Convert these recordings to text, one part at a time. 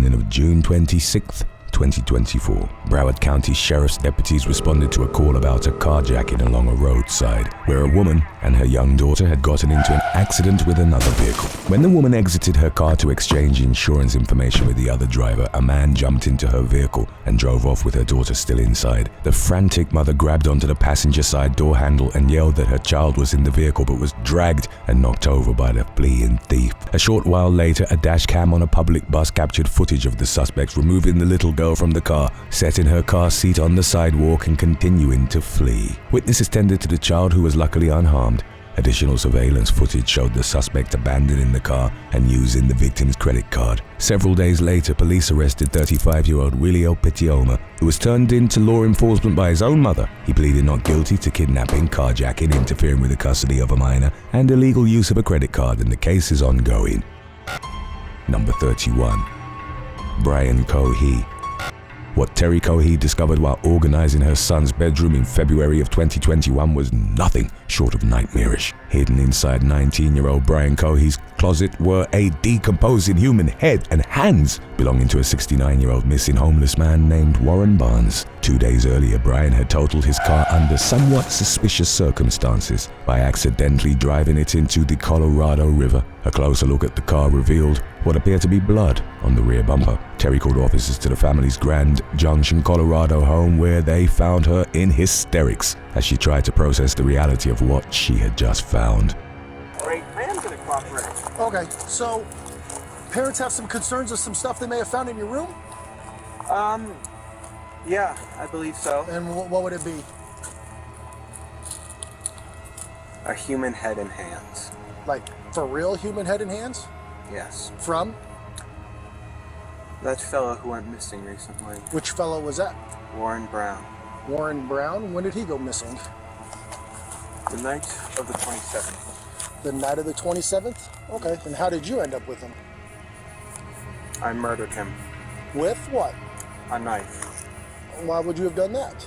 morning of June 26th, 2024, Broward County Sheriff's deputies responded to a call about a carjacking along a roadside, where a woman and her young daughter had gotten into an accident with another vehicle. When the woman exited her car to exchange insurance information with the other driver, a man jumped into her vehicle and drove off with her daughter still inside. The frantic mother grabbed onto the passenger side door handle and yelled that her child was in the vehicle but was dragged and knocked over by the fleeing thief. A short while later, a dash cam on a public bus captured footage of the suspects removing the little girl from the car, setting her car seat on the sidewalk and continuing to flee. Witnesses tended to the child, who was luckily unharmed. Additional surveillance footage showed the suspect abandoning the car and using the victim's credit card. Several days later, police arrested 35-year-old Willio Petioma, who was turned into law enforcement by his own mother. He pleaded not guilty to kidnapping, carjacking, interfering with the custody of a minor, and illegal use of a credit card, and the case is ongoing. Number 31. Brian Cohee. What Terry Cohee discovered while organizing her son's bedroom in February of 2021 was nothing short of nightmarish. Hidden inside 19-year-old Brian Cohee's closet were a decomposing human head and hands belonging to a 69-year-old missing homeless man named Warren Barnes. 2 days earlier, Brian had totaled his car under somewhat suspicious circumstances by accidentally driving it into the Colorado River. A closer look at the car revealed what appeared to be blood on the rear bumper. Terry called officers to the family's Grand Junction, Colorado home, where they found her in hysterics as she tried to process the reality of what she had just found. Great, I am going to cooperate. Okay, so parents have some concerns of some stuff they may have found in your room? Yeah, I believe so. And what would it be? A human head and hands. Like, for real human head and hands? Yes. From? That fellow who went missing recently. Which fellow was that? Warren Brown. Warren Brown? When did he go missing? The night of the 27th. The night of the 27th? Okay, and how did you end up with him? I murdered him. With what? A knife. Why would you have done that?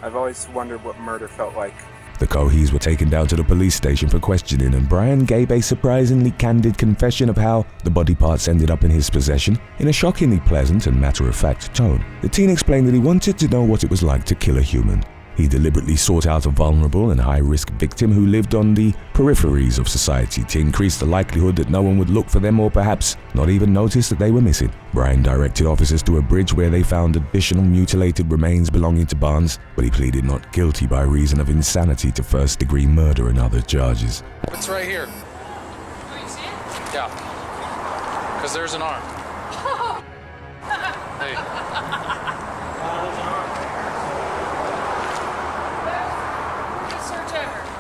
I've always wondered what murder felt like. The Cohees were taken down to the police station for questioning, and Brian gave a surprisingly candid confession of how the body parts ended up in his possession in a shockingly pleasant and matter-of-fact tone. The teen explained that he wanted to know what it was like to kill a human. He deliberately sought out a vulnerable and high-risk victim who lived on the peripheries of society to increase the likelihood that no one would look for them or perhaps not even notice that they were missing. Brian directed officers to a bridge where they found additional mutilated remains belonging to Barnes, but he pleaded not guilty by reason of insanity to first-degree murder and other charges. It's right here. Oh, you see it? Yeah. Because there's an arm. Hey.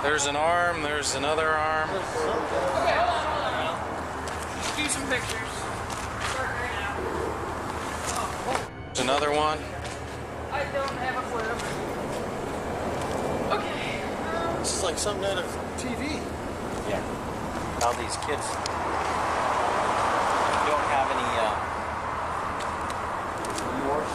There's an arm, there's another arm. Okay, hold on. Let's do some pictures. Start right now. There's another one. I don't have a clue. Okay. This is like something out of TV. Yeah. Now these kids don't have any remorse.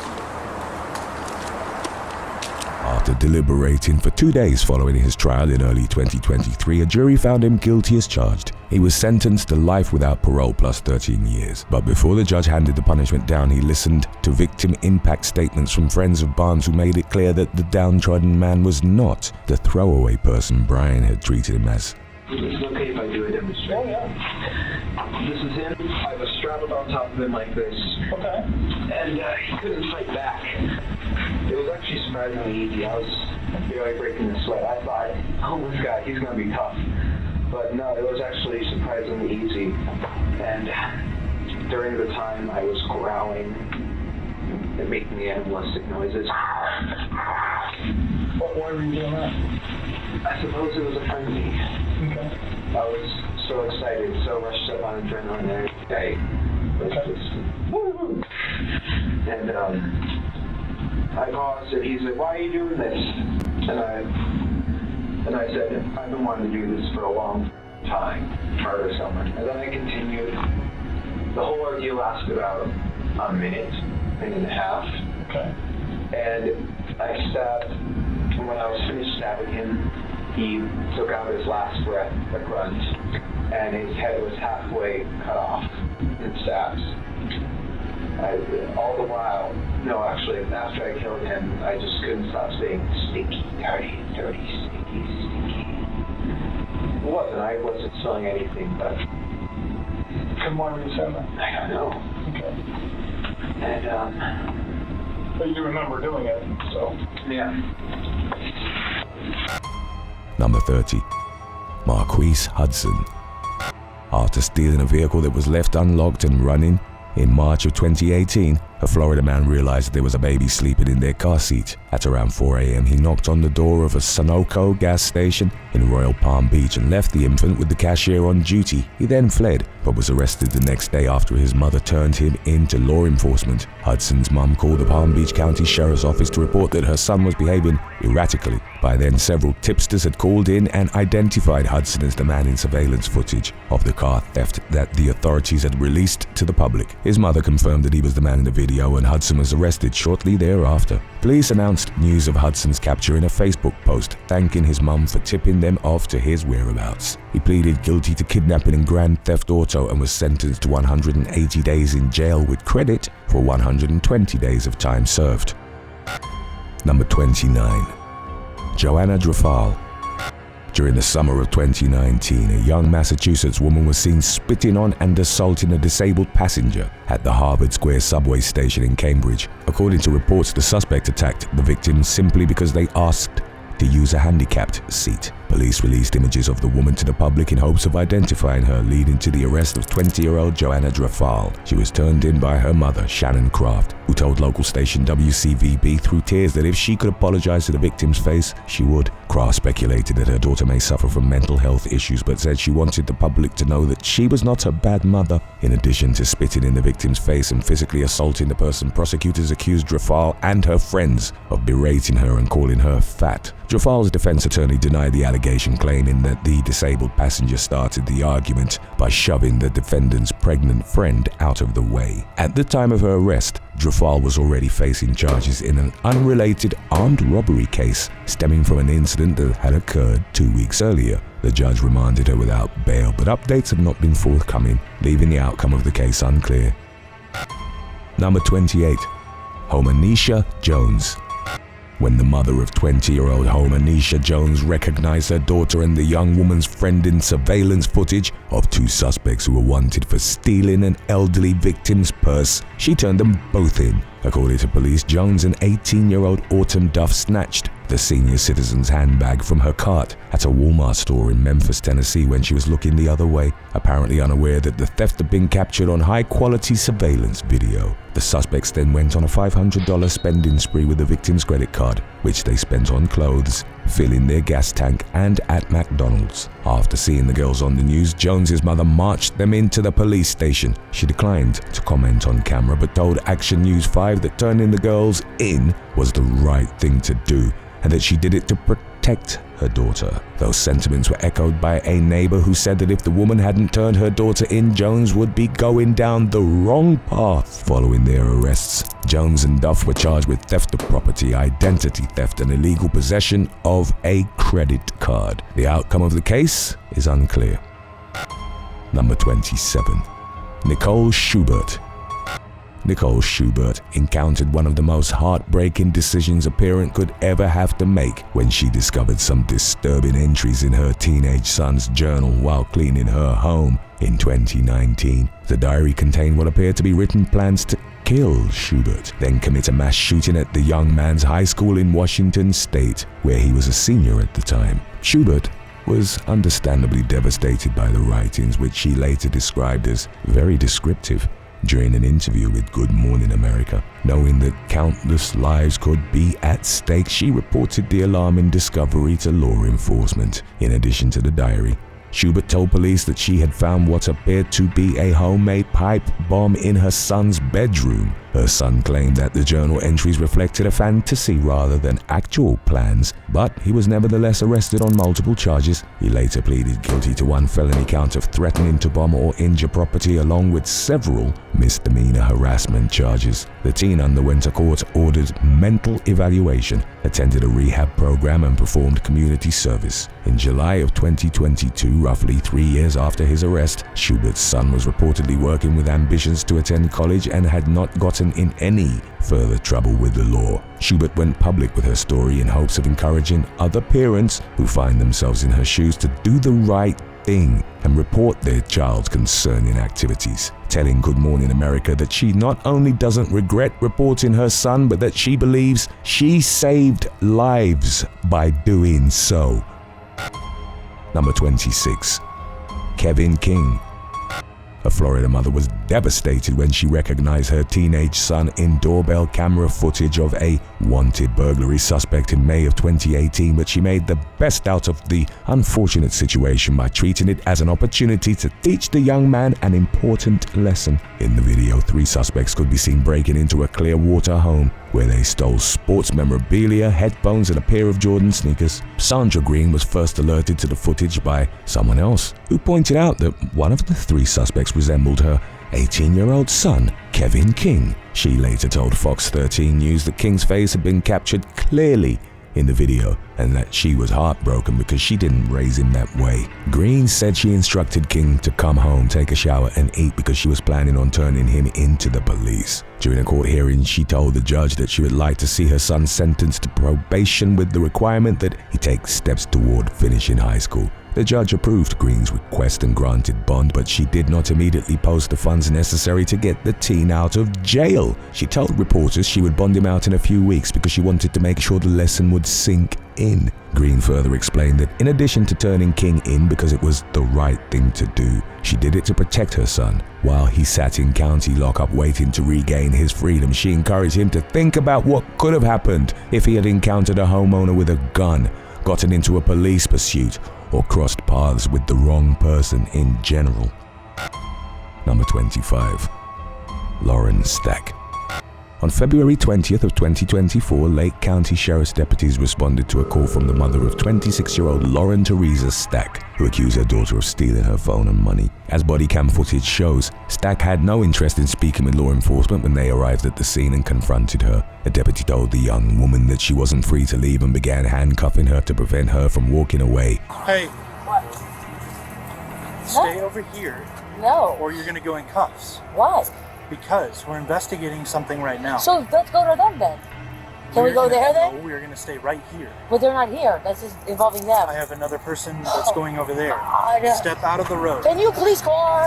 After deliberating for 2 days following his trial in early 2023, a jury found him guilty as charged. He was sentenced to life without parole plus 13 years. But before the judge handed the punishment down, he listened to victim impact statements from friends of Barnes who made it clear that the downtrodden man was not the throwaway person Brian had treated him as. Is it okay if I do a demonstration? Oh, yeah. This is him. I was strapped on top of him like this. Okay. And he couldn't fight back. It was actually surprisingly easy. I was barely breaking the sweat. I thought, oh, this guy, he's going to be tough. But no, it was actually surprisingly easy. And during the time I was growling and making the animalistic noises. Why were you doing that? I suppose it was a frenzy. Okay. I was so excited, so rushed up on adrenaline there. I was just, woo! And I paused and he's like, why are you doing this? And I said, I've been wanting to do this for a long time, murder someone. And then I continued. The whole ordeal lasted about a minute and a half. Okay. And I stabbed, and when I was finished stabbing him, he took out his last breath, a grunt, and his head was halfway cut off in stabs. All the while, no, actually, after I killed him, I just couldn't stop saying, stinky, dirty, dirty, stinky, stinky. It wasn't. I wasn't smelling anything, but... And why would you say that? I don't know. Okay. And, But you remember doing it, so... yeah. Number 30. Marquise Hudson. After stealing a vehicle that was left unlocked and running, in March of 2018, a Florida man realized that there was a baby sleeping in their car seat. At around 4 a.m., he knocked on the door of a Sunoco gas station in Royal Palm Beach and left the infant with the cashier on duty. He then fled, but was arrested the next day after his mother turned him in to law enforcement. Hudson's mum called the Palm Beach County Sheriff's Office to report that her son was behaving erratically. By then, several tipsters had called in and identified Hudson as the man in surveillance footage of the car theft that the authorities had released to the public. His mother confirmed that he was the man in the video, and Hudson was arrested shortly thereafter. Police announced news of Hudson's capture in a Facebook post, thanking his mum for tipping them off to his whereabouts. He pleaded guilty to kidnapping and grand theft auto and was sentenced to 180 days in jail with credit for 120 days of time served. Number 29. Joanna Drafahl. During the summer of 2019, a young Massachusetts woman was seen spitting on and assaulting a disabled passenger at the Harvard Square subway station in Cambridge. According to reports, the suspect attacked the victim simply because they asked to use a handicapped seat. Police released images of the woman to the public in hopes of identifying her, leading to the arrest of 20-year-old Joanna Drafahl. She was turned in by her mother, Shannon Kraft, who told local station WCVB through tears that if she could apologize to the victim's face, she would. Kraft speculated that her daughter may suffer from mental health issues, but said she wanted the public to know that she was not a bad mother. In addition to spitting in the victim's face and physically assaulting the person, prosecutors accused Drafahl and her friends of berating her and calling her fat. Drafahl's defense attorney denied the allegation, claiming that the disabled passenger started the argument by shoving the defendant's pregnant friend out of the way. At the time of her arrest, Drafahl was already facing charges in an unrelated armed robbery case stemming from an incident that had occurred 2 weeks earlier. The judge remanded her without bail, but updates have not been forthcoming, leaving the outcome of the case unclear. Number 28. Homernisha Jones. When the mother of 20-year-old Homernisha Jones recognized her daughter and the young woman's friend in surveillance footage of two suspects who were wanted for stealing an elderly victim's purse, she turned them both in. According to police, Jones and 18-year-old Autumn Duff snatched the senior citizen's handbag from her cart at a Walmart store in Memphis, Tennessee when she was looking the other way, apparently unaware that the theft had been captured on high-quality surveillance video. The suspects then went on a $500 spending spree with the victim's credit card, which they spent on clothes, filling their gas tank, and at McDonald's. After seeing the girls on the news, Jones's mother marched them into the police station. She declined to comment on camera, but told Action News 5 that turning the girls in was the right thing to do, and that she did it to protect her daughter. Those sentiments were echoed by a neighbor who said that if the woman hadn't turned her daughter in, Jones would be going down the wrong path. Following their arrests, Jones and Duff were charged with theft of property, identity theft, and illegal possession of a credit card. The outcome of the case is unclear. Number 27. Nicole Schubert. Nicole Schubert encountered one of the most heartbreaking decisions a parent could ever have to make when she discovered some disturbing entries in her teenage son's journal while cleaning her home in 2019. The diary contained what appeared to be written plans to kill Schubert, then commit a mass shooting at the young man's high school in Washington State, where he was a senior at the time. Schubert was understandably devastated by the writings, which she later described as very descriptive. During an interview with Good Morning America, knowing that countless lives could be at stake, she reported the alarming discovery to law enforcement. In addition to the diary, Schubert told police that she had found what appeared to be a homemade pipe bomb in her son's bedroom. Her son claimed that the journal entries reflected a fantasy rather than actual plans, but he was nevertheless arrested on multiple charges. He later pleaded guilty to one felony count of threatening to bomb or injure property along with several misdemeanor harassment charges. The teen underwent a court-ordered mental evaluation, attended a rehab program and performed community service. In July of 2022, roughly 3 years after his arrest, Schubert's son was reportedly working with ambitions to attend college and had not gotten in any further trouble with the law. Schubert went public with her story in hopes of encouraging other parents who find themselves in her shoes to do the right thing and report their child's concerning activities, telling Good Morning America that she not only doesn't regret reporting her son, but that she believes she saved lives by doing so. Number 26. Kevin King. A Florida mother was devastated when she recognized her teenage son in doorbell camera footage of a wanted burglary suspect in May of 2018, but she made the best out of the unfortunate situation by treating it as an opportunity to teach the young man an important lesson. In the video, 3 suspects could be seen breaking into a Clearwater home where they stole sports memorabilia, headphones, and a pair of Jordan sneakers. Sandra Green was first alerted to the footage by someone else, who pointed out that one of the 3 suspects resembled her 18-year-old son, Kevin King. She later told Fox 13 News that King's face had been captured clearly in the video and that she was heartbroken because she didn't raise him that way. Green said she instructed King to come home, take a shower, and eat because she was planning on turning him into the police. During a court hearing, she told the judge that she would like to see her son sentenced to probation with the requirement that he take steps toward finishing high school. The judge approved Green's request and granted bond, but she did not immediately post the funds necessary to get the teen out of jail. She told reporters she would bond him out in a few weeks because she wanted to make sure the lesson would sink in. Green further explained that in addition to turning King in because it was the right thing to do, she did it to protect her son. While he sat in county lockup waiting to regain his freedom, she encouraged him to think about what could have happened if he had encountered a homeowner with a gun, gotten into a police pursuit, or crossed paths with the wrong person in general. Number 25. Lauren Stack. On February 20th of 2024, Lake County Sheriff's deputies responded to a call from the mother of 26-year-old Lauren Teresa Stack, who accused her daughter of stealing her phone and money. As body cam footage shows, Stack had no interest in speaking with law enforcement when they arrived at the scene and confronted her. A deputy told the young woman that she wasn't free to leave and began handcuffing her to prevent her from walking away. Hey, What? stay over here No. or you're going to go in cuffs. Why? Because we're investigating something right now. So let's go to them then. Can we go there then? No, we're going to stay right here. But they're not here. That's just involving them. I have another person that's going over there. God. Step out of the road. Can you please call her?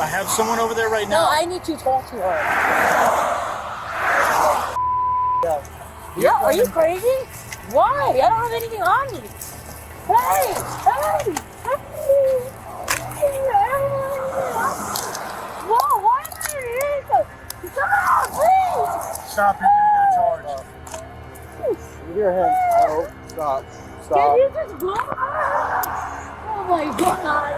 I have someone over there right No, now. I need to talk to her. Yeah, are you crazy? Why? I don't have anything on me. Hey! Hey! Whoa, why am I here? Come on, please! Stop, you're going to get charged. Your hands. No, stop. Can you just go? Oh my God!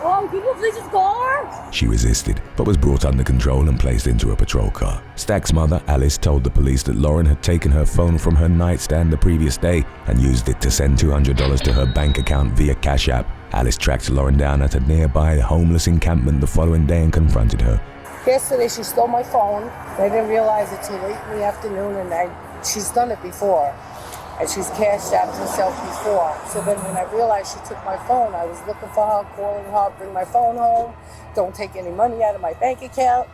Whoa, can you please just call her? She resisted, but was brought under control and placed into a patrol car. Stack's mother, Alice, told the police that Lauren had taken her phone from her nightstand the previous day and used it to send $200 to her bank account via Cash App. Alice tracked Lauren down at a nearby homeless encampment the following day and confronted her. Yesterday she stole my phone. I didn't realize it till late in the afternoon, and she's done it before. And she's cashed out herself before. So then when I realized she took my phone, I was looking for her, calling her, bring my phone home, don't take any money out of my bank account.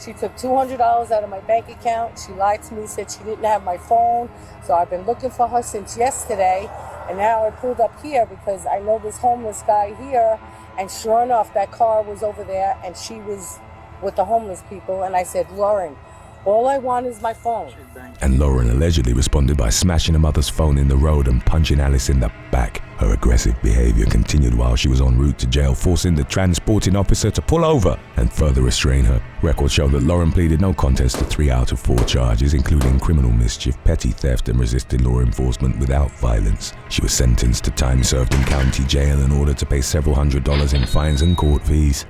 She took $200 out of my bank account. She lied to me, said she didn't have my phone. So I've been looking for her since yesterday. And now I pulled up here because I know this homeless guy here. And sure enough, that car was over there and she was with the homeless people. And I said, Lauren, all I want is my phone. And Lauren allegedly responded by smashing her mother's phone in the road and punching Alice in the back. Her aggressive behavior continued while she was en route to jail, forcing the transporting officer to pull over and further restrain her. Records show that Lauren pleaded no contest to 3 out of 4 charges, including criminal mischief, petty theft, and resisting law enforcement without violence. She was sentenced to time served in county jail in order to pay several $100s in fines and court fees.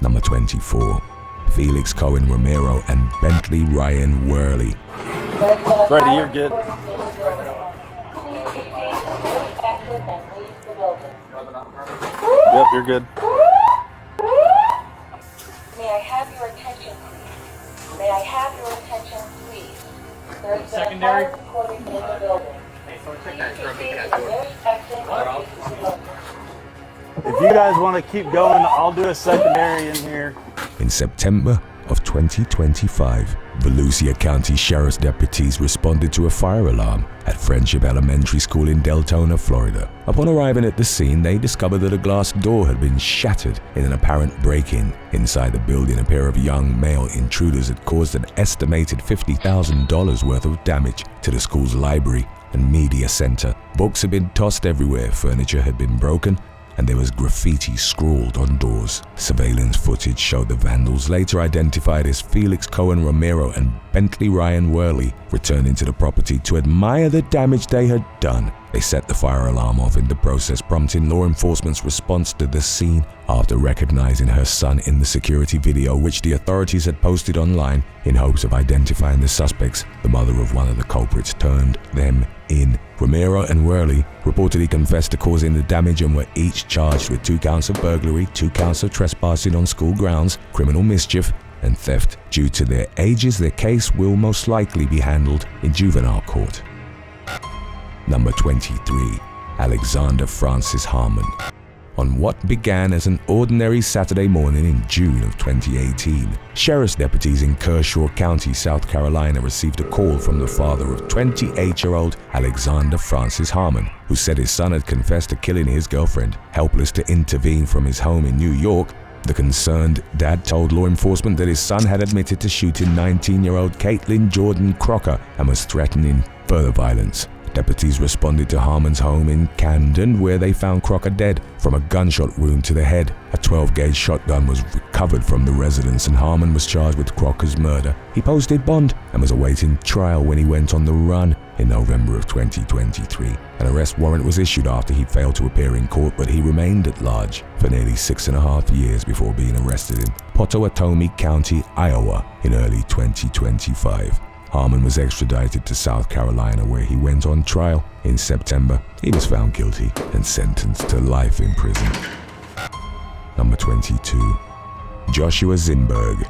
Number 24. Felix, Cohen, Romero, and Bentley Ryan Wehrly. Brady, you're good. Yep, you're good. May I have your attention, please? May I have your attention, please? There is a fire recording in the building. If you guys want to keep going, I'll do a secondary in here. In September of 2025, Volusia County Sheriff's deputies responded to a fire alarm at Friendship Elementary School in Deltona, Florida. Upon arriving at the scene, they discovered that a glass door had been shattered in an apparent break-in. Inside the building, a pair of young male intruders had caused an estimated $50,000 worth of damage to the school's library and media center. Books had been tossed everywhere, furniture had been broken, and there was graffiti scrawled on doors. Surveillance footage showed the vandals, later identified as Felix, Cohen, Romero, and Bentley Ryan Wehrly, returning to the property to admire the damage they had done. They set the fire alarm off in the process, prompting law enforcement's response to the scene. After recognizing her son in the security video, which the authorities had posted online in hopes of identifying the suspects, the mother of one of the culprits turned them in. Romero and Wehrly reportedly confessed to causing the damage and were each charged with 2 counts of burglary, 2 counts of trespassing on school grounds, criminal mischief, and theft. Due to their ages, their case will most likely be handled in juvenile court. Number 23. Alexander Francis Harmon. On what began as an ordinary Saturday morning in June of 2018, sheriff's deputies in Kershaw County, South Carolina received a call from the father of 28-year-old Alexander Francis Harmon, who said his son had confessed to killing his girlfriend. Helpless to intervene from his home in New York, the concerned dad told law enforcement that his son had admitted to shooting 19-year-old Caitlin Jordan Crocker and was threatening further violence. Deputies responded to Harmon's home in Camden, where they found Crocker dead from a gunshot wound to the head. A 12-gauge shotgun was recovered from the residence, and Harmon was charged with Crocker's murder. He posted bond and was awaiting trial when he went on the run in November of 2023. An arrest warrant was issued after he failed to appear in court, but he remained at large for nearly 6.5 years before being arrested in Pottawatomie County, Iowa in early 2025. Harmon was extradited to South Carolina, where he went on trial in September. He was found guilty and sentenced to life in prison. Number 22. Joshua Zinberg.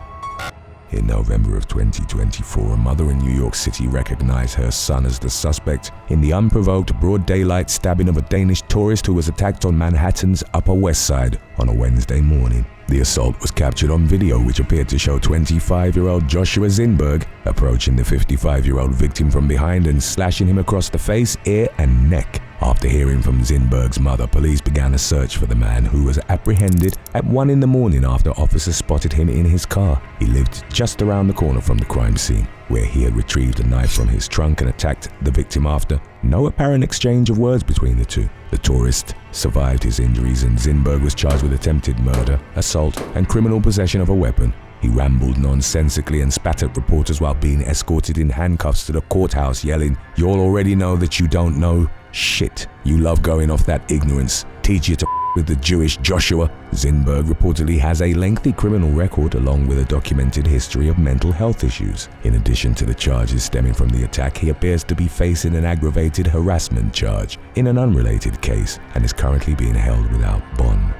In November of 2024, a mother in New York City recognized her son as the suspect in the unprovoked broad daylight stabbing of a Danish tourist who was attacked on Manhattan's Upper West Side on a Wednesday morning. The assault was captured on video, which appeared to show 25-year-old Joshua Zinberg approaching the 55-year-old victim from behind and slashing him across the face, ear, and neck. After hearing from Zinberg's mother, police began a search for the man, who was apprehended at 1 in the morning after officers spotted him in his car. He lived just around the corner from the crime scene, where he had retrieved a knife from his trunk and attacked the victim after no apparent exchange of words between the two. The tourist survived his injuries, and Zinberg was charged with attempted murder, assault, and criminal possession of a weapon. He rambled nonsensically and spat at reporters while being escorted in handcuffs to the courthouse, yelling, "You'll already know that you don't know shit. You love going off that ignorance. Teach you to with the Jewish Joshua." Zinberg reportedly has a lengthy criminal record along with a documented history of mental health issues. In addition to the charges stemming from the attack, he appears to be facing an aggravated harassment charge in an unrelated case and is currently being held without bond.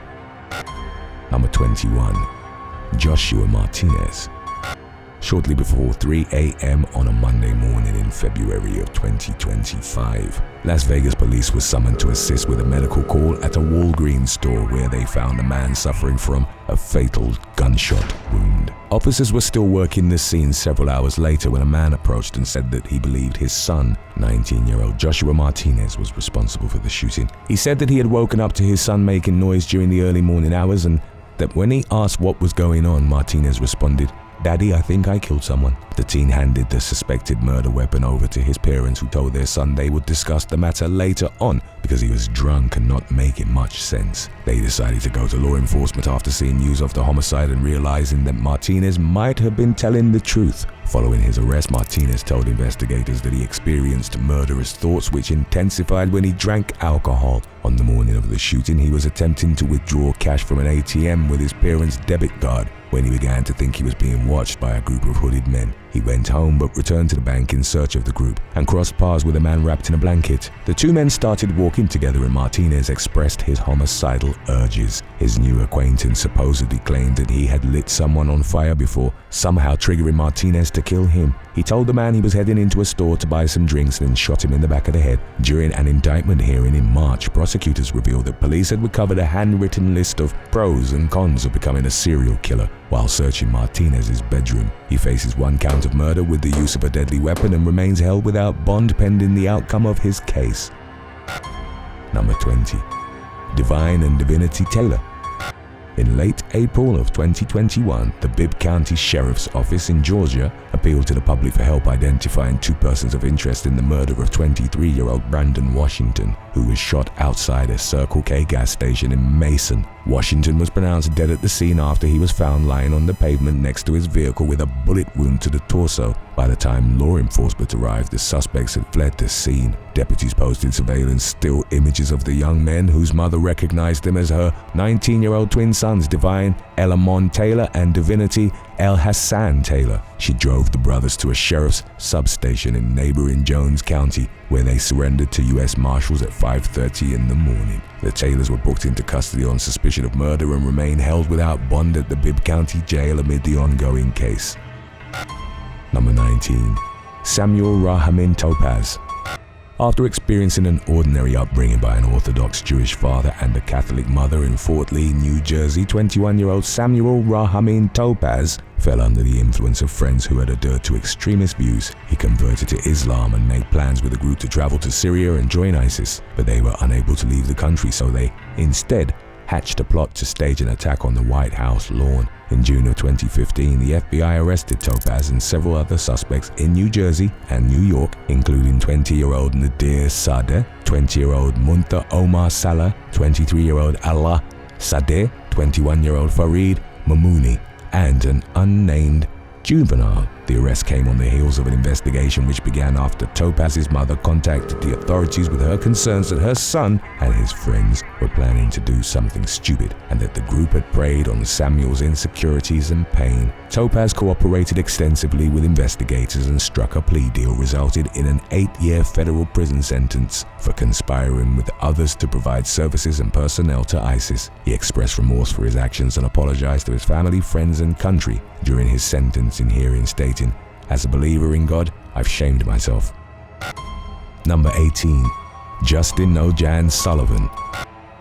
Number 21. Joshua Martinez. Shortly before 3 a.m. on a Monday morning in February of 2025, Las Vegas police were summoned to assist with a medical call at a Walgreens store, where they found a man suffering from a fatal gunshot wound. Officers were still working the scene several hours later when a man approached and said that he believed his son, 19-year-old Joshua Martinez, was responsible for the shooting. He said that he had woken up to his son making noise during the early morning hours, and that when he asked what was going on, Martinez responded, "Daddy, I think I killed someone." The teen handed the suspected murder weapon over to his parents, who told their son they would discuss the matter later on because he was drunk and not making much sense. They decided to go to law enforcement after seeing news of the homicide and realizing that Martinez might have been telling the truth. Following his arrest, Martinez told investigators that he experienced murderous thoughts which intensified when he drank alcohol. On the morning of the shooting, he was attempting to withdraw cash from an ATM with his parents' debit card when he began to think he was being watched by a group of hooded men. He went home but returned to the bank in search of the group and crossed paths with a man wrapped in a blanket. The two men started walking together and Martinez expressed his homicidal urges. His new acquaintance supposedly claimed that he had lit someone on fire before, somehow triggering Martinez to kill him. He told the man he was heading into a store to buy some drinks and then shot him in the back of the head. During an indictment hearing in March, prosecutors revealed that police had recovered a handwritten list of pros and cons of becoming a serial killer. While searching Martinez's bedroom, he faces 1 count of murder with the use of a deadly weapon and remains held without bond pending the outcome of his case. Number 20. Divine and Divinity Taylor. In late April of 2021, the Bibb County Sheriff's Office in Georgia appealed to the public for help identifying 2 persons of interest in the murder of 23-year-old Brandon Washington, who was shot outside a Circle K gas station in Mason. Washington was pronounced dead at the scene after he was found lying on the pavement next to his vehicle with a bullet wound to the torso. By the time law enforcement arrived, the suspects had fled the scene. Deputies posted surveillance still images of the young men, whose mother recognized them as her 19-year-old twin sons, Divine Elamon Taylor and Divinity El Hassan Taylor. She drove the brothers to a sheriff's substation in neighboring Jones County, where they surrendered to U.S. Marshals at 5:30 in the morning. The Taylors were booked into custody on suspicion of murder and remain held without bond at the Bibb County Jail amid the ongoing case. Number 19. Samuel Rahamin Topaz. After experiencing an ordinary upbringing by an Orthodox Jewish father and a Catholic mother in Fort Lee, New Jersey, 21-year-old Samuel Rahamin Topaz fell under the influence of friends who had adhered to extremist views. He converted to Islam and made plans with a group to travel to Syria and join ISIS, but they were unable to leave the country, so they instead hatched a plot to stage an attack on the White House lawn. In June of 2015, the FBI arrested Topaz and several other suspects in New Jersey and New York, including 20-year-old Nadir Sadeh, 20-year-old Munta Omar Salah, 23-year-old Allah Sadeh, 21-year-old Farid Mamouni, and an unnamed juvenile. The arrest came on the heels of an investigation which began after Topaz's mother contacted the authorities with her concerns that her son and his friends were planning to do something stupid and that the group had preyed on Samuel's insecurities and pain. Topaz cooperated extensively with investigators and struck a plea deal resulted in an 8-year federal prison sentence for conspiring with others to provide services and personnel to ISIS. He expressed remorse for his actions and apologized to his family, friends, and country during his sentencing hearing, stating, "As a believer in God, I've shamed myself." Number 18. Justin Nojan Sullivan.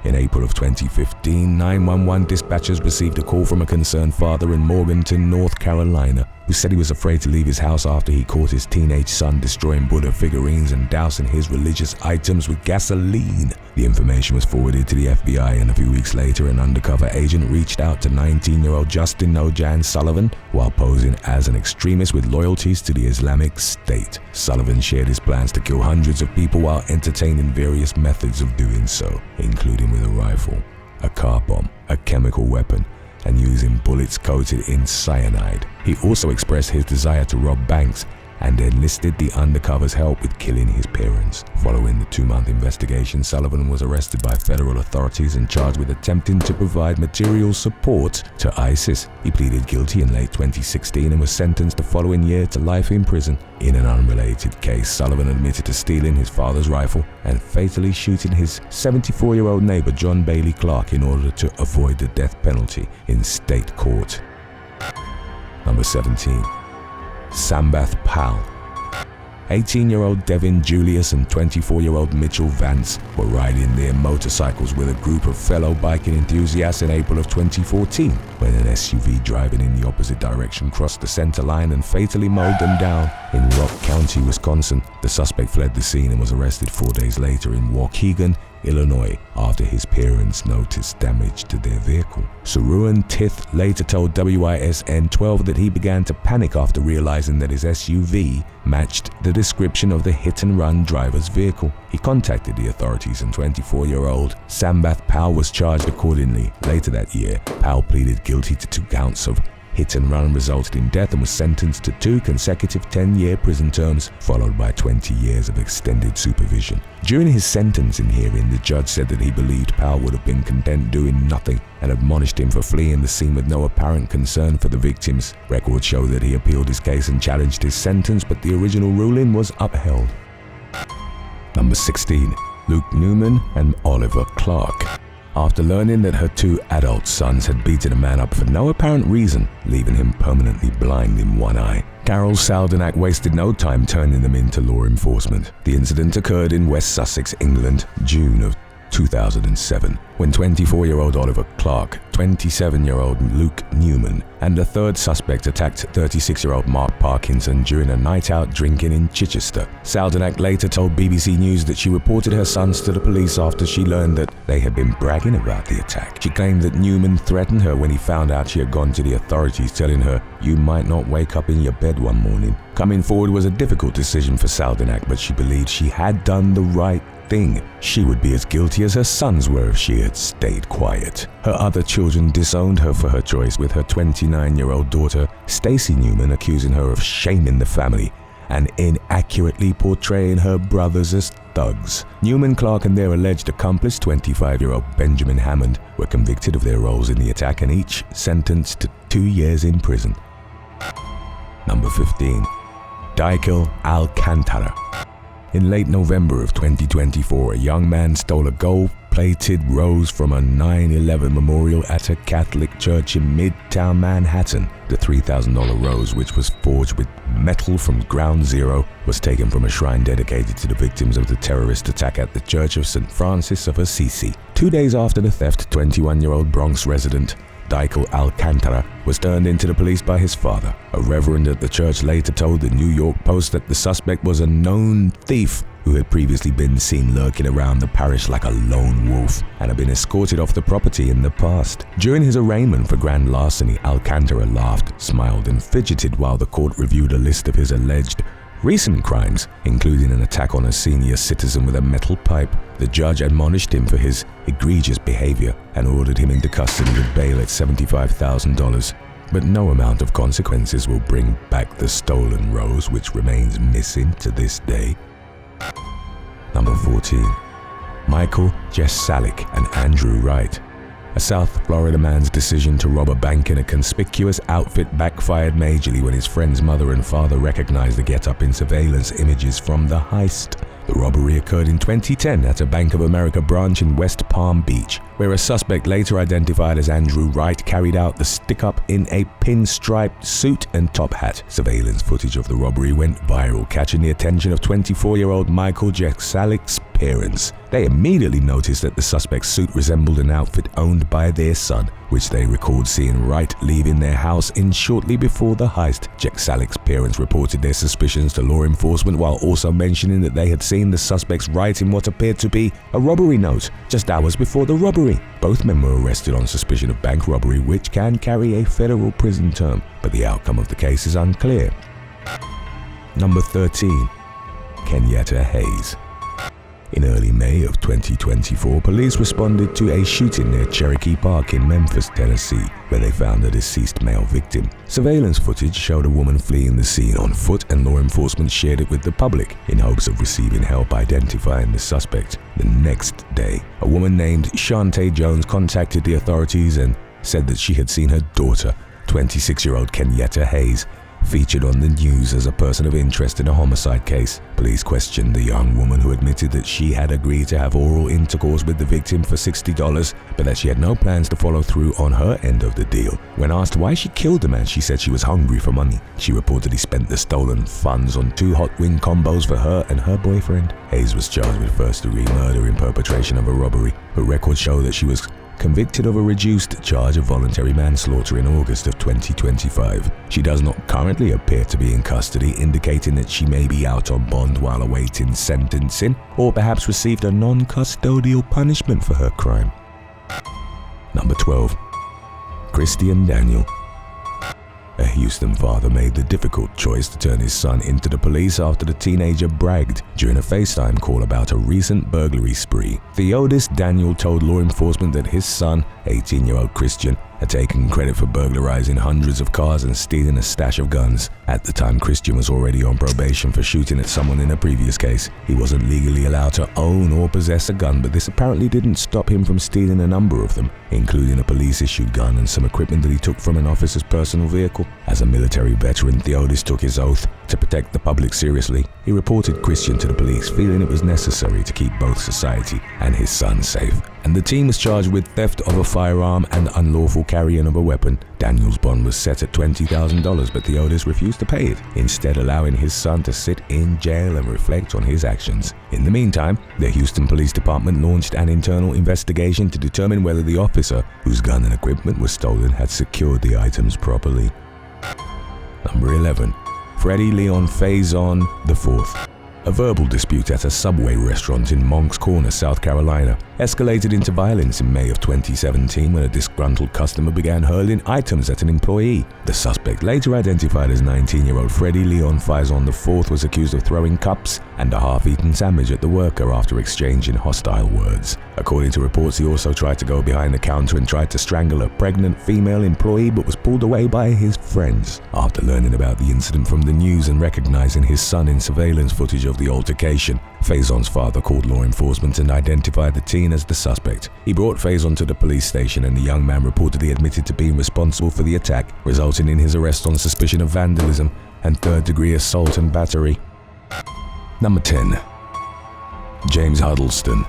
In April of 2015, 911 dispatchers received a call from a concerned father in Morganton, North Carolina, who said he was afraid to leave his house after he caught his teenage son destroying Buddha figurines and dousing his religious items with gasoline. The information was forwarded to the FBI, and a few weeks later, an undercover agent reached out to 19-year-old Justin Nojan Sullivan while posing as an extremist with loyalties to the Islamic State. Sullivan shared his plans to kill hundreds of people while entertaining various methods of doing so, including with a rifle, a car bomb, a chemical weapon, and using bullets coated in cyanide. He also expressed his desire to rob banks and enlisted the undercover's help with killing his parents. Following the 2-month investigation, Sullivan was arrested by federal authorities and charged with attempting to provide material support to ISIS. He pleaded guilty in late 2016 and was sentenced the following year to life in prison. In an unrelated case, Sullivan admitted to stealing his father's rifle and fatally shooting his 74-year-old neighbor John Bailey Clark in order to avoid the death penalty in state court. Number 17. Sambath Pal. 18-year-old Devin Julius and 24-year-old Mitchell Vance were riding their motorcycles with a group of fellow biking enthusiasts in April of 2014 when an SUV driving in the opposite direction crossed the center line and fatally mowed them down. In Rock County, Wisconsin, the suspect fled the scene and was arrested 4 days later in Waukegan, Illinois, after his parents noticed damage to their vehicle. Saruan Tith later told WISN 12 that he began to panic after realizing that his SUV matched the description of the hit-and-run driver's vehicle. He contacted the authorities and 24-year-old Sambath Pal was charged accordingly. Later that year, Pal pleaded guilty to 2 counts of hit and run resulted in death and was sentenced to 2 consecutive 10-year prison terms, followed by 20 years of extended supervision. During his sentencing hearing, the judge said that he believed Powell would have been content doing nothing and admonished him for fleeing the scene with no apparent concern for the victims. Records show that he appealed his case and challenged his sentence, but the original ruling was upheld. Number 16. Luke Newman and Oliver Clark. After learning that her 2 adult sons had beaten a man up for no apparent reason, leaving him permanently blind in one eye, Carol Saldenack wasted no time turning them into law enforcement. The incident occurred in West Sussex, England, June of 2007, when 24-year-old Oliver Clark, 27-year-old Luke Newman, and a third suspect attacked 36-year-old Mark Parkinson during a night out drinking in Chichester. Saldenack later told BBC News that she reported her sons to the police after she learned that they had been bragging about the attack. She claimed that Newman threatened her when he found out she had gone to the authorities, telling her, "You might not wake up in your bed one morning." Coming forward was a difficult decision for Saldenack, but she believed she had done the right thing. She would be as guilty as her sons were if she had stayed quiet. Her other children disowned her for her choice, with her 29-year-old daughter, Stacey Newman, accusing her of shaming the family and inaccurately portraying her brothers as thugs. Newman, Clark, and their alleged accomplice, 25-year-old Benjamin Hammond, were convicted of their roles in the attack and each sentenced to 2 years in prison. Number 15. Deikel Alcantara. In late November of 2024, a young man stole a gold-plated rose from a 9/11 memorial at a Catholic church in Midtown Manhattan. The $3,000 rose, which was forged with metal from ground zero, was taken from a shrine dedicated to the victims of the terrorist attack at the Church of St. Francis of Assisi. 2 days after the theft, 21-year-old Bronx resident Deikel Alcantara was turned into the police by his father. A reverend at the church later told the New York Post that the suspect was a known thief who had previously been seen lurking around the parish like a lone wolf and had been escorted off the property in the past. During his arraignment for grand larceny, Alcantara laughed, smiled, and fidgeted while the court reviewed a list of his alleged recent crimes, including an attack on a senior citizen with a metal pipe. The judge admonished him for his egregious behavior and ordered him into custody with bail at $75,000. But no amount of consequences will bring back the stolen rose, which remains missing to this day. Number 14. Michael Jeczalik and Andrew Wright. A South Florida man's decision to rob a bank in a conspicuous outfit backfired majorly when his friend's mother and father recognized the get-up in surveillance images from the heist. The robbery occurred in 2010 at a Bank of America branch in West Palm Beach, where a suspect later identified as Andrew Wright carried out the stick-up in a pinstriped suit and top hat. Surveillance footage of the robbery went viral, catching the attention of 24-year-old Michael Jeczalik's parents. They immediately noticed that the suspect's suit resembled an outfit owned by their son, which they recalled seeing Wright leaving their house in shortly before the heist. Jeczalik's parents reported their suspicions to law enforcement while also mentioning that they had seen the suspects writing what appeared to be a robbery note just hours before the robbery. Both men were arrested on suspicion of bank robbery, which can carry a federal prison term, but the outcome of the case is unclear. Number 13. Kenyetta Hayes. In early May of 2024, police responded to a shooting near Cherokee Park in Memphis, Tennessee, where they found a deceased male victim. Surveillance footage showed a woman fleeing the scene on foot, and law enforcement shared it with the public in hopes of receiving help identifying the suspect. The next day, a woman named Shante Jones contacted the authorities and said that she had seen her daughter, 26-year-old Kenyetta Hayes, featured on the news as a person of interest in a homicide case. Police questioned the young woman, who admitted that she had agreed to have oral intercourse with the victim for $60, but that she had no plans to follow through on her end of the deal. When asked why she killed the man, she said she was hungry for money. She reportedly spent the stolen funds on 2 hot wing combos for her and her boyfriend. Hayes was charged with first-degree murder in perpetration of a robbery, but records show that she was convicted of a reduced charge of voluntary manslaughter in August of 2025. She does not currently appear to be in custody, indicating that she may be out on bond while awaiting sentencing, or perhaps received a non-custodial punishment for her crime. Number 12. Cristian Daniel. A Houston father made the difficult choice to turn his son into the police after the teenager bragged during a FaceTime call about a recent burglary spree. Theodis Daniel told law enforcement that his son, 18-year-old Cristian, had taken credit for burglarizing hundreds of cars and stealing a stash of guns. At the time, Cristian was already on probation for shooting at someone in a previous case. He wasn't legally allowed to own or possess a gun, but this apparently didn't stop him from stealing a number of them, including a police-issued gun and some equipment that he took from an officer's personal vehicle. As a military veteran, Theodis took his oath to protect the public seriously. He reported Cristian to the police, feeling it was necessary to keep both society and his son safe. And the team was charged with theft of a firearm and unlawful carrying of a weapon. Daniel's bond was set at $20,000, but Theodis refused to pay it, instead allowing his son to sit in jail and reflect on his actions. In the meantime, the Houston Police Department launched an internal investigation to determine whether the officer whose gun and equipment was stolen had secured the items properly. Number 11. Freddie Leon Faison IV. A verbal dispute at a Subway restaurant in Moncks Corner, South Carolina, escalated into violence in May of 2017 when a disgruntled customer began hurling items at an employee. The suspect, later identified as 19-year-old Freddie Leon Faison IV, was accused of throwing cups and a half-eaten sandwich at the worker after exchanging hostile words. According to reports, he also tried to go behind the counter and tried to strangle a pregnant female employee, but was pulled away by his friends. After learning about the incident from the news and recognizing his son in surveillance footage of the altercation, Faison's father called law enforcement and identified the teen as the suspect. He brought Faison to the police station, and the young man reportedly admitted to being responsible for the attack, resulting in his arrest on suspicion of vandalism and third-degree assault and battery. Number 10. James Huddleston.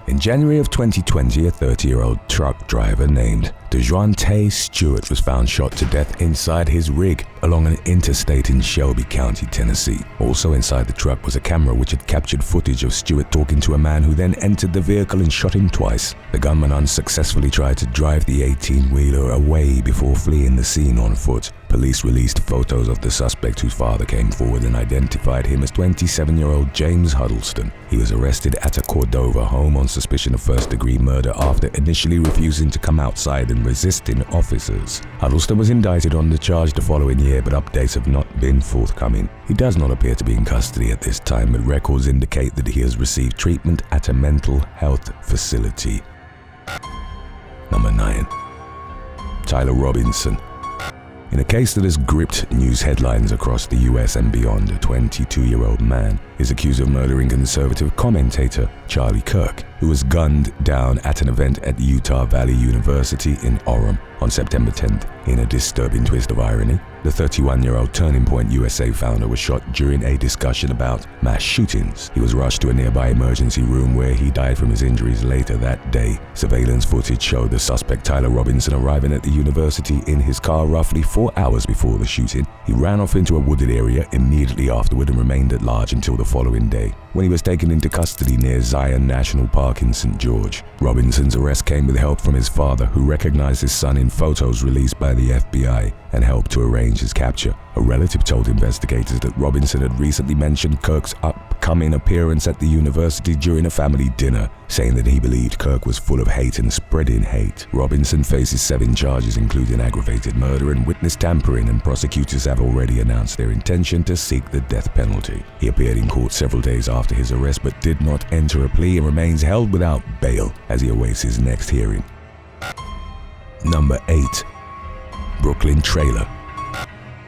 In January of 2020, a 30-year-old truck driver named DeJounte Stewart was found shot to death inside his rig along an interstate in Shelby County, Tennessee. Also inside the truck was a camera which had captured footage of Stewart talking to a man who then entered the vehicle and shot him twice. The gunman unsuccessfully tried to drive the 18-wheeler away before fleeing the scene on foot. Police released photos of the suspect, whose father came forward and identified him as 27-year-old James Huddleston. He was arrested at a Cordova home on suspicion of first-degree murder after initially refusing to come outside and resisting officers. Huddleston was indicted on the charge the following year, but updates have not been forthcoming. He does not appear to be in custody at this time, but records indicate that he has received treatment at a mental health facility. Number 9. Tyler Robinson. In a case that has gripped news headlines across the US and beyond, a 22-year-old man is accused of murdering conservative commentator Charlie Kirk, who was gunned down at an event at Utah Valley University in Orem on September 10th. In a disturbing twist of irony, the 31-year-old Turning Point USA founder was shot during a discussion about mass shootings. He was rushed to a nearby emergency room where he died from his injuries later that day. Surveillance footage showed the suspect Tyler Robinson arriving at the university in his car roughly 4 hours before the shooting. He ran off into a wooded area immediately afterward and remained at large until the following day, when he was taken into custody near Zion National Park in St. George. Robinson's arrest came with help from his father, who recognized his son in photos released by the FBI and helped to arrange his capture. A relative told investigators that Robinson had recently mentioned Kirk's upcoming appearance at the university during a family dinner, saying that he believed Kirk was full of hate and spreading hate. Robinson faces 7 charges, including aggravated murder and witness tampering, and prosecutors have already announced their intention to seek the death penalty. He appeared in court several days after his arrest but did not enter a plea and remains held without bail as he awaits his next hearing. Number 8. Brooklyn Trailer.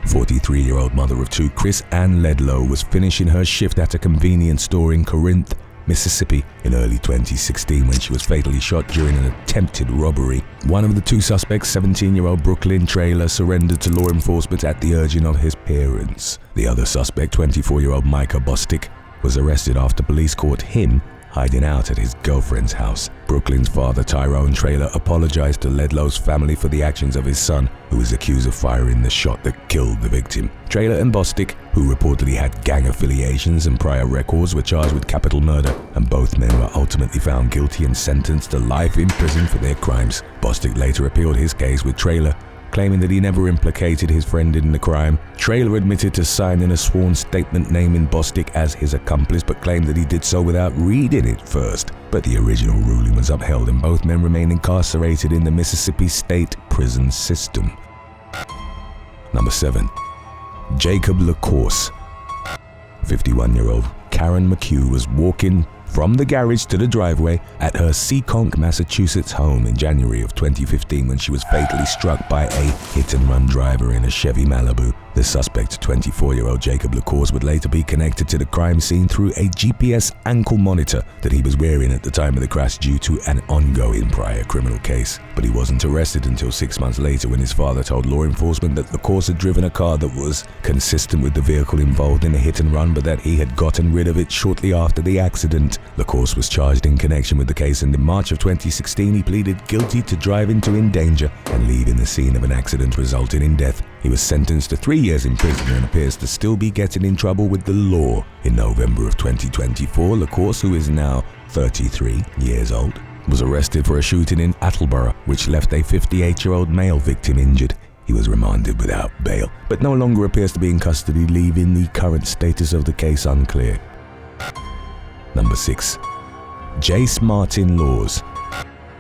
43-year-old mother of 2, Chris Ann Ledlow, was finishing her shift at a convenience store in Corinth, Mississippi in early 2016 when she was fatally shot during an attempted robbery. One of the 2 suspects, 17-year-old Brooklyn Trailer, surrendered to law enforcement at the urging of his parents. The other suspect, 24-year-old Micah Bostic, was arrested after police caught him hiding out at his girlfriend's house. Brooklyn's father, Tyrone Traylor, apologized to Ledlow's family for the actions of his son, who was accused of firing the shot that killed the victim. Traylor and Bostic, who reportedly had gang affiliations and prior records, were charged with capital murder, and both men were ultimately found guilty and sentenced to life in prison for their crimes. Bostic later appealed his case with Traylor, claiming that he never implicated his friend in the crime. Traylor admitted to signing a sworn statement naming Bostic as his accomplice, but claimed that he did so without reading it first. But the original ruling was upheld, and both men remain incarcerated in the Mississippi State prison system. Number 7. Jacob LaCourse. 51-year-old Karen McHugh was walking from the garage to the driveway at her Seekonk, Massachusetts home in January of 2015 when she was fatally struck by a hit-and-run driver in a Chevy Malibu. The suspect, 24-year-old Jacob LaCourse, would later be connected to the crime scene through a GPS ankle monitor that he was wearing at the time of the crash due to an ongoing prior criminal case. But he wasn't arrested until 6 months later when his father told law enforcement that LaCourse had driven a car that was consistent with the vehicle involved in a hit-and-run, but that he had gotten rid of it shortly after the accident. LaCourse was charged in connection with the case, and in March of 2016 he pleaded guilty to driving to endanger and leaving the scene of an accident resulting in death. He was sentenced to 3 years in prison and appears to still be getting in trouble with the law. In November of 2024, LaCourse, who is now 33 years old, was arrested for a shooting in Attleboro, which left a 58-year-old male victim injured. He was remanded without bail, but no longer appears to be in custody, leaving the current status of the case unclear. Number 6. Jace Martin Laws.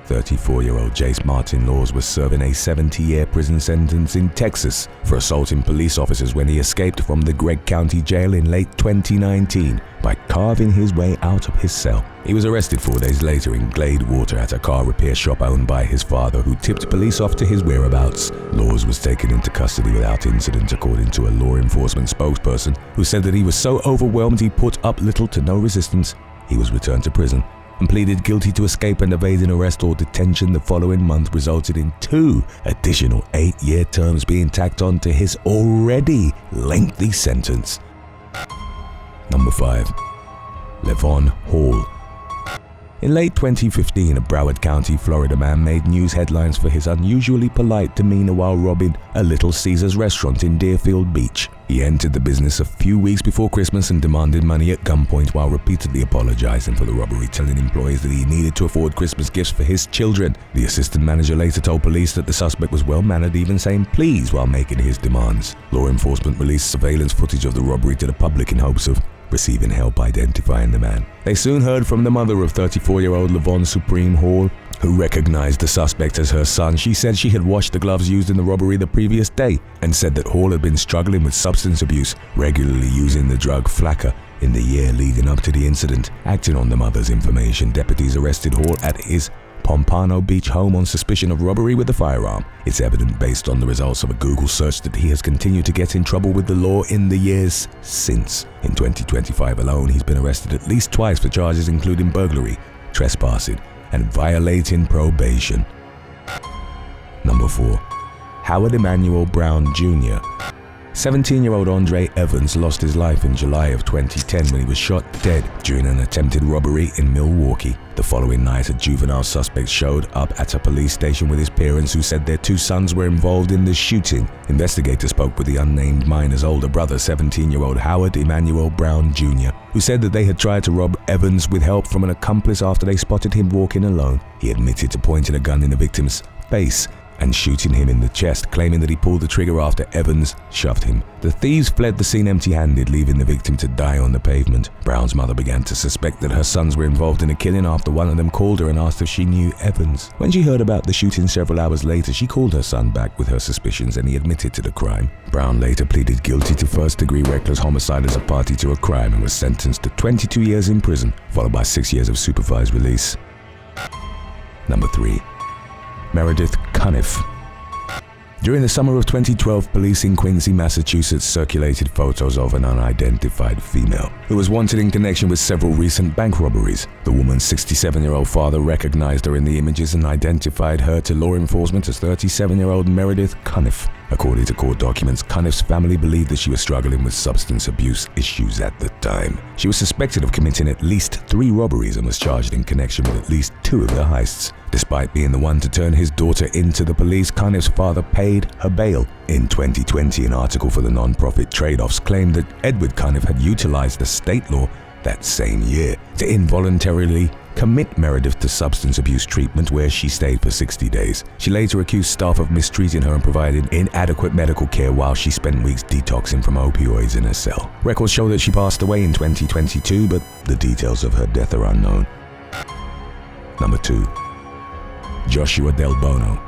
34-year-old Jace Martin Laws was serving a 70-year prison sentence in Texas for assaulting police officers when he escaped from the Gregg County Jail in late 2019 by carving his way out of his cell. He was arrested 4 days later in Glade Water at a car repair shop owned by his father, who tipped police off to his whereabouts. Laws was taken into custody without incident, according to a law enforcement spokesperson who said that he was so overwhelmed he put up little to no resistance. He was returned to prison and pleaded guilty to escape and evading arrest or detention. The following month resulted in 2 additional 8-year terms being tacked on to his already lengthy sentence. Number 5. Levon Hall. In late 2015, a Broward County, Florida man made news headlines for his unusually polite demeanor while robbing a Little Caesars restaurant in Deerfield Beach. He entered the business a few weeks before Christmas and demanded money at gunpoint while repeatedly apologizing for the robbery, telling employees that he needed to afford Christmas gifts for his children. The assistant manager later told police that the suspect was well-mannered, even saying please while making his demands. Law enforcement released surveillance footage of the robbery to the public in hopes of receiving help identifying the man. They soon heard from the mother of 34-year-old Levon Supreme Hall, who recognized the suspect as her son. She said she had washed the gloves used in the robbery the previous day and said that Hall had been struggling with substance abuse, regularly using the drug Flakka in the year leading up to the incident. Acting on the mother's information, deputies arrested Hall at his Pompano Beach home on suspicion of robbery with a firearm. It's evident based on the results of a Google search that he has continued to get in trouble with the law in the years since. In 2025 alone, he's been arrested at least twice for charges including burglary, trespassing, and violating probation. Number 4. Howard Emmanuel Brown Jr. 17-year-old Andre Evans lost his life in July of 2010 when he was shot dead during an attempted robbery in Milwaukee. The following night, a juvenile suspect showed up at a police station with his parents, who said their 2 sons were involved in the shooting. Investigators spoke with the unnamed minor's older brother, 17-year-old Howard Emmanuel Brown Jr., who said that they had tried to rob Evans with help from an accomplice after they spotted him walking alone. He admitted to pointing a gun in the victim's face and shooting him in the chest, claiming that he pulled the trigger after Evans shoved him. The thieves fled the scene empty-handed, leaving the victim to die on the pavement. Brown's mother began to suspect that her sons were involved in the killing after one of them called her and asked if she knew Evans. When she heard about the shooting several hours later, she called her son back with her suspicions and he admitted to the crime. Brown later pleaded guilty to first-degree reckless homicide as a party to a crime and was sentenced to 22 years in prison, followed by 6 years of supervised release. Number 3. Merredith Cunniff. During the summer of 2012, police in Quincy, Massachusetts circulated photos of an unidentified female who was wanted in connection with several recent bank robberies. The woman's 67-year-old father recognized her in the images and identified her to law enforcement as 37-year-old Merredith Cunniff. According to court documents, Cunniff's family believed that she was struggling with substance abuse issues at the time. She was suspected of committing at least 3 robberies and was charged in connection with at least 2 of the heists. Despite being the one to turn his daughter into the police, Cunniff's father paid her bail. In 2020, an article for the non-profit Trade-Offs claimed that Edward Cunniff had utilized the state law that same year to involuntarily commit Merredith to substance abuse treatment, where she stayed for 60 days. She later accused staff of mistreating her and providing inadequate medical care while she spent weeks detoxing from opioids in a cell. Records show that she passed away in 2022, but the details of her death are unknown. Number 2. Joshua Del Bono.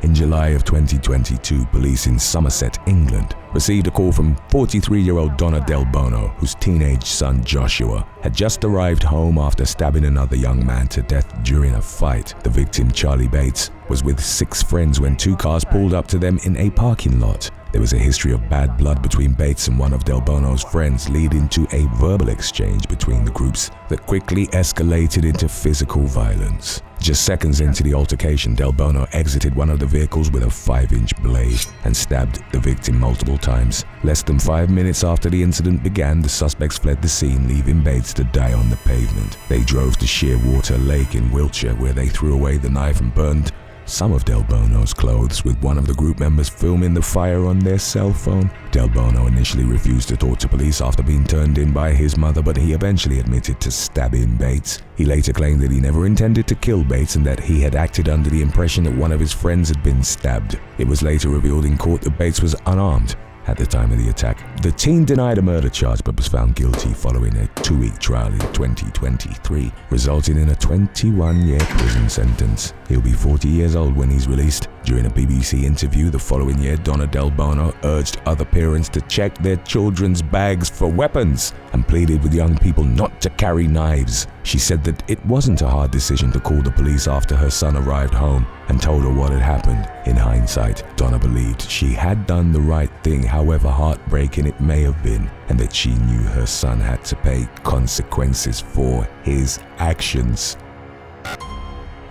In July of 2022, police in Somerset, England, received a call from 43-year-old Donna Del Bono, whose teenage son Joshua had just arrived home after stabbing another young man to death during a fight. The victim, Charlie Bates, was with 6 friends when 2 cars pulled up to them in a parking lot. There was a history of bad blood between Bates and one of Del Bono's friends, leading to a verbal exchange between the groups that quickly escalated into physical violence. Just seconds into the altercation, Del Bono exited one of the vehicles with a 5-inch blade and stabbed the victim multiple times. Less than 5 minutes after the incident began, the suspects fled the scene, leaving Bates to die on the pavement. They drove to Shearwater Lake in Wiltshire, where they threw away the knife and burned some of Del Bono's clothes, with one of the group members filming the fire on their cell phone. Del Bono initially refused to talk to police after being turned in by his mother, but he eventually admitted to stabbing Bates. He later claimed that he never intended to kill Bates and that he had acted under the impression that one of his friends had been stabbed. It was later revealed in court that Bates was unarmed at the time of the attack. The teen denied a murder charge but was found guilty following a 2-week trial in 2023, resulting in a 21-year prison sentence. He'll be 40 years old when he's released. During a BBC interview the following year, Donna Del Bono urged other parents to check their children's bags for weapons and pleaded with young people not to carry knives. She said that it wasn't a hard decision to call the police after her son arrived home and told her what had happened. In hindsight, Donna believed she had done the right thing, however heartbreaking it may have been, and that she knew her son had to pay consequences for his actions.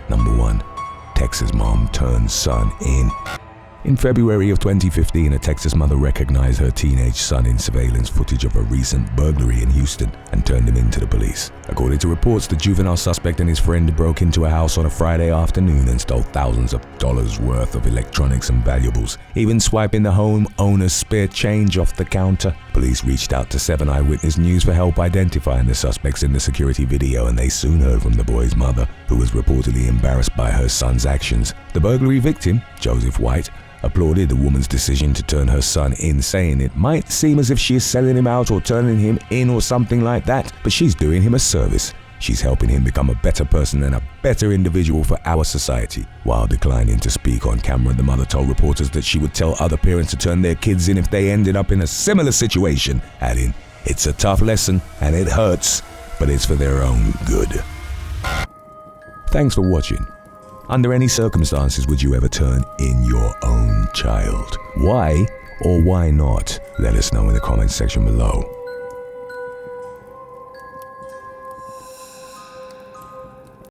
Number 1. Texas mom turns son in. In February of 2015, a Texas mother recognized her teenage son in surveillance footage of a recent burglary in Houston and turned him in to the police. According to reports, the juvenile suspect and his friend broke into a house on a Friday afternoon and stole thousands of dollars worth of electronics and valuables, even swiping the home owner's spare change off the counter. Police reached out to 7 Eyewitness News for help identifying the suspects in the security video, and they soon heard from the boy's mother, who was reportedly embarrassed by her son's actions. The burglary victim, Joseph White, applauded the woman's decision to turn her son in, saying it might seem as if she is selling him out or turning him in or something like that, but she's doing him a service. She's helping him become a better person and a better individual for our society. While declining to speak on camera, the mother told reporters that she would tell other parents to turn their kids in if they ended up in a similar situation, adding, "It's a tough lesson and it hurts, but it's for their own good." Thanks for watching. Under any circumstances would you ever turn in your own child? Why or why not? Let us know in the comments section below.